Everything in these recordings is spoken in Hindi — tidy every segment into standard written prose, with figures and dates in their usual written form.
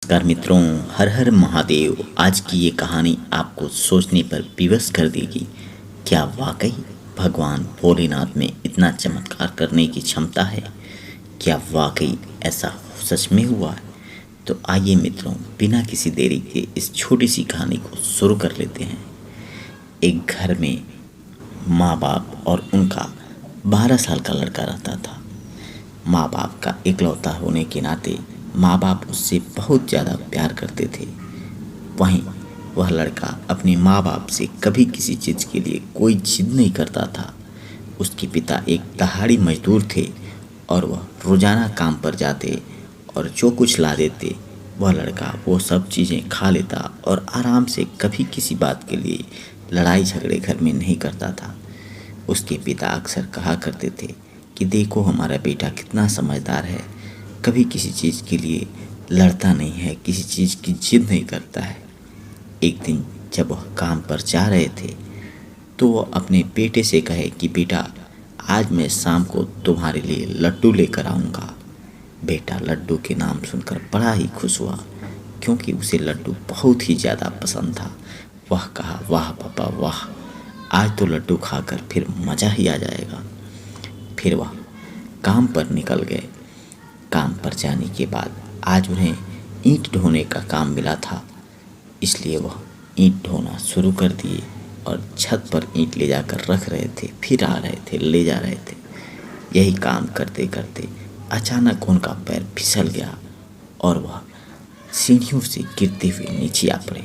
नमस्कार मित्रों, हर हर महादेव। आज की ये कहानी आपको सोचने पर विवश कर देगी। क्या वाकई भगवान भोलेनाथ में इतना चमत्कार करने की क्षमता है? क्या वाकई ऐसा सच में हुआ है? तो आइए मित्रों, बिना किसी देरी के इस छोटी सी कहानी को शुरू कर लेते हैं। एक घर में माँ बाप और उनका 12 साल का लड़का रहता था। माँ बाप का इकलौता होने के नाते माँ बाप उससे बहुत ज़्यादा प्यार करते थे। वहीं वह लड़का अपने माँ बाप से कभी किसी चीज़ के लिए कोई जिद नहीं करता था। उसके पिता एक दिहाड़ी मजदूर थे और वह रोज़ाना काम पर जाते और जो कुछ ला देते वह लड़का वो सब चीज़ें खा लेता और आराम से कभी किसी बात के लिए लड़ाई झगड़े घर में नहीं करता था। उसके पिता अक्सर कहा करते थे कि देखो हमारा बेटा कितना समझदार है, कभी किसी चीज़ के लिए लड़ता नहीं है, किसी चीज़ की जिद नहीं करता है। एक दिन जब वह काम पर जा रहे थे तो वह अपने बेटे से कहे कि बेटा, आज मैं शाम को तुम्हारे लिए लड्डू लेकर आऊँगा। बेटा लड्डू के नाम सुनकर बड़ा ही खुश हुआ, क्योंकि उसे लड्डू बहुत ही ज़्यादा पसंद था। वह कहा, वाह पापा वाह, आज तो लड्डू खाकर फिर मज़ा ही आ जाएगा। फिर वह काम पर निकल गए। काम पर जाने के बाद आज उन्हें ईंट ढोने का काम मिला था, इसलिए वह ईंट ढोना शुरू कर दिए और छत पर ईंट ले जाकर रख रहे थे, फिर आ रहे थे, ले जा रहे थे। यही काम करते करते अचानक उनका पैर फिसल गया और वह सीढ़ियों से गिरते हुए नीचे आ पड़े।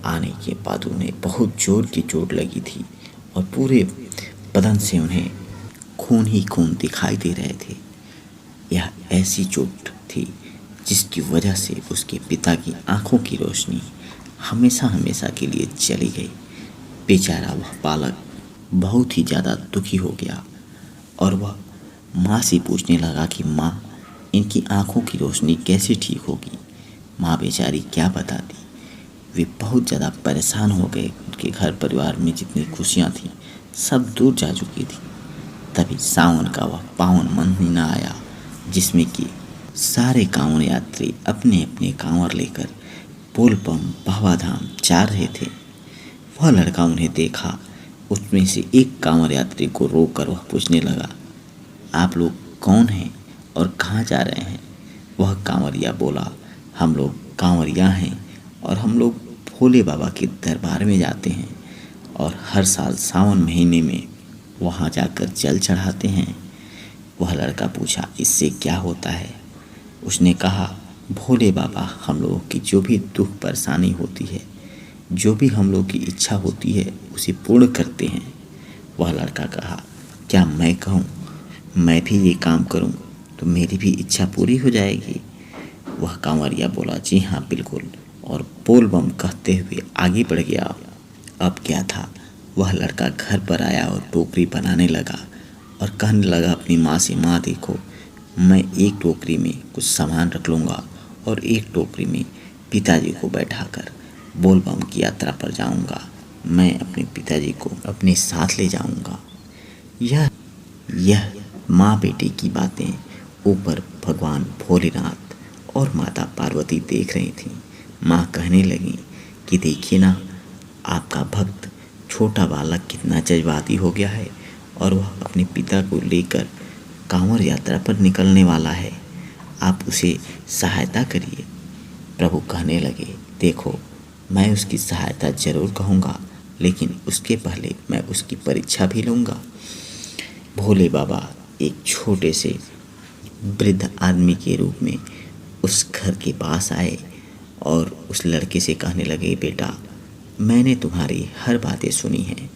आने के बाद उन्हें बहुत जोर की चोट लगी थी और पूरे बदन से उन्हें खून ही खून दिखाई दे रहे थे। यह ऐसी चोट थी जिसकी वजह से उसके पिता की आंखों की रोशनी हमेशा हमेशा के लिए चली गई। बेचारा वह बालक बहुत ही ज़्यादा दुखी हो गया और वह माँ से पूछने लगा कि माँ, इनकी आंखों की रोशनी कैसे ठीक होगी? माँ बेचारी क्या बताती। वे बहुत ज़्यादा परेशान हो गए। उनके घर परिवार में जितनी खुशियाँ थीं सब दूर जा चुकी थी। तभी सावन का वह पावन महीना आया जिसमें कि सारे कांवड़ यात्री अपने अपने कांवर लेकर बोलबम बाबा धाम जा रहे थे। वह लड़का उन्हें देखा। उसमें से एक कांवर यात्री को रोककर वह पूछने लगा, आप लोग कौन हैं और कहाँ जा रहे हैं? वह कांवरिया बोला, हम लोग कांवरिया हैं और हम लोग भोले बाबा के दरबार में जाते हैं और हर साल सावन महीने में वहाँ जाकर जल चढ़ाते हैं। वह लड़का पूछा, इससे क्या होता है? उसने कहा, भोले बाबा हम लोगों की जो भी दुख परेशानी होती है, जो भी हम लोग की इच्छा होती है उसे पूर्ण करते हैं। वह लड़का कहा, क्या मैं कहूँ मैं भी ये काम करूँ तो मेरी भी इच्छा पूरी हो जाएगी? वह कांवरिया बोला, जी हाँ बिल्कुल, और बोल बम कहते हुए आगे बढ़ गया। अब क्या था, वह लड़का घर पर आया और टोकरी बनाने लगा और कहने लगा अपनी माँ से, माँ देखो, मैं एक टोकरी में कुछ सामान रख लूँगा और एक टोकरी में पिताजी को बैठाकर बोलबम की यात्रा पर जाऊँगा। मैं अपने पिताजी को अपने साथ ले जाऊँगा। यह माँ बेटे की बातें ऊपर भगवान भोलेनाथ और माता पार्वती देख रही थीं। माँ कहने लगी कि देखिए ना, आपका भक्त छोटा बालक कितना जज्बाती हो गया है और वह अपने पिता को लेकर कांवर यात्रा पर निकलने वाला है। आप उसे सहायता करिए। प्रभु कहने लगे, देखो मैं उसकी सहायता जरूर कहूँगा, लेकिन उसके पहले मैं उसकी परीक्षा भी लूँगा। भोले बाबा एक छोटे से वृद्ध आदमी के रूप में उस घर के पास आए और उस लड़के से कहने लगे, बेटा मैंने तुम्हारी हर बातें सुनी हैं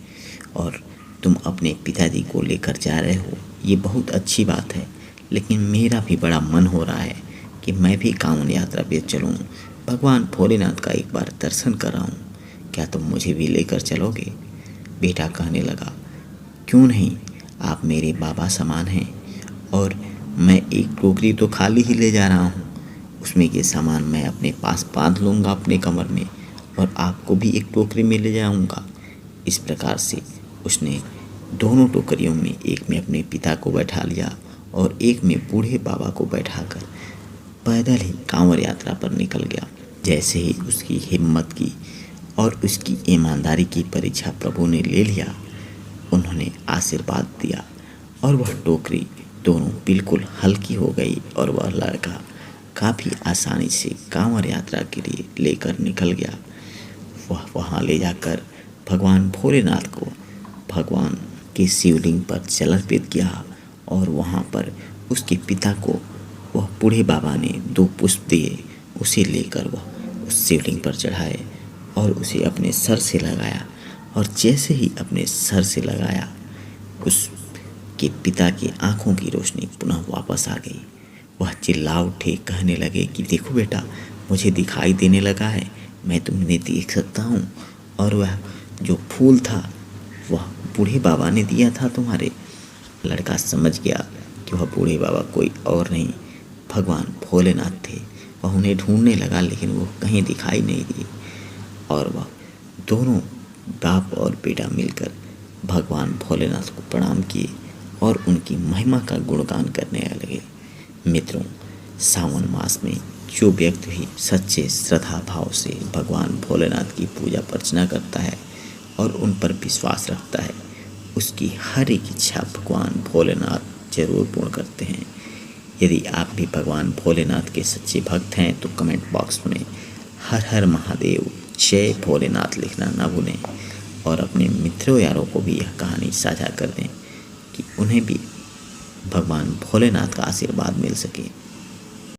और तुम अपने पिताजी को लेकर जा रहे हो, ये बहुत अच्छी बात है, लेकिन मेरा भी बड़ा मन हो रहा है कि मैं भी कांवड़ यात्रा पे चलूँ, भगवान भोलेनाथ का एक बार दर्शन कर आऊँ। क्या तुम मुझे भी लेकर चलोगे? बेटा कहने लगा, क्यों नहीं, आप मेरे बाबा समान हैं और मैं एक टोकरी तो खाली ही ले जा रहा हूँ, उसमें के सामान मैं अपने पास बांध लूँगा अपने कमर में और आपको भी एक टोकरी में ले जाऊँगा। इस प्रकार से उसने दोनों टोकरियों में एक में अपने पिता को बैठा लिया और एक में बूढ़े बाबा को बैठाकर पैदल ही कांवड़ यात्रा पर निकल गया। जैसे ही उसकी हिम्मत की और उसकी ईमानदारी की परीक्षा प्रभु ने ले लिया, उन्होंने आशीर्वाद दिया और वह टोकरी दोनों बिल्कुल हल्की हो गई और वह लड़का काफ़ी आसानी से कांवड़ यात्रा के लिए लेकर निकल गया। वह वहाँ ले जाकर भगवान भोलेनाथ को भगवान के शिवलिंग पर जल अर्पित किया और वहाँ पर उसके पिता को वह बूढ़े बाबा ने 2 पुष्प दिए। उसे लेकर वह उस शिवलिंग पर चढ़ाए और उसे अपने सर से लगाया और जैसे ही अपने सर से लगाया, उसके पिता की आंखों की रोशनी पुनः वापस आ गई। वह चिल्ला उठे, कहने लगे कि देखो बेटा, मुझे दिखाई देने लगा है, मैं तुम्हें देख सकता हूँ और वह जो फूल था वह बूढ़े बाबा ने दिया था तुम्हारे। लड़का समझ गया कि वह बूढ़े बाबा कोई और नहीं, भगवान भोलेनाथ थे। वह उन्हें ढूंढने लगा लेकिन वो कहीं दिखाई नहीं दिए और वह दोनों बाप और बेटा मिलकर भगवान भोलेनाथ को प्रणाम किए और उनकी महिमा का गुणगान करने लगे। मित्रों, सावन मास में जो व्यक्ति भी सच्चे श्रद्धा भाव से भगवान भोलेनाथ की पूजा अर्चना करता है और उन पर विश्वास रखता है, उसकी हर एक इच्छा भगवान भोलेनाथ जरूर पूर्ण करते हैं। यदि आप भी भगवान भोलेनाथ के सच्चे भक्त हैं तो कमेंट बॉक्स में हर हर महादेव जय भोलेनाथ लिखना ना भूलें और अपने मित्रों यारों को भी यह कहानी साझा कर दें कि उन्हें भी भगवान भोलेनाथ का आशीर्वाद मिल सके।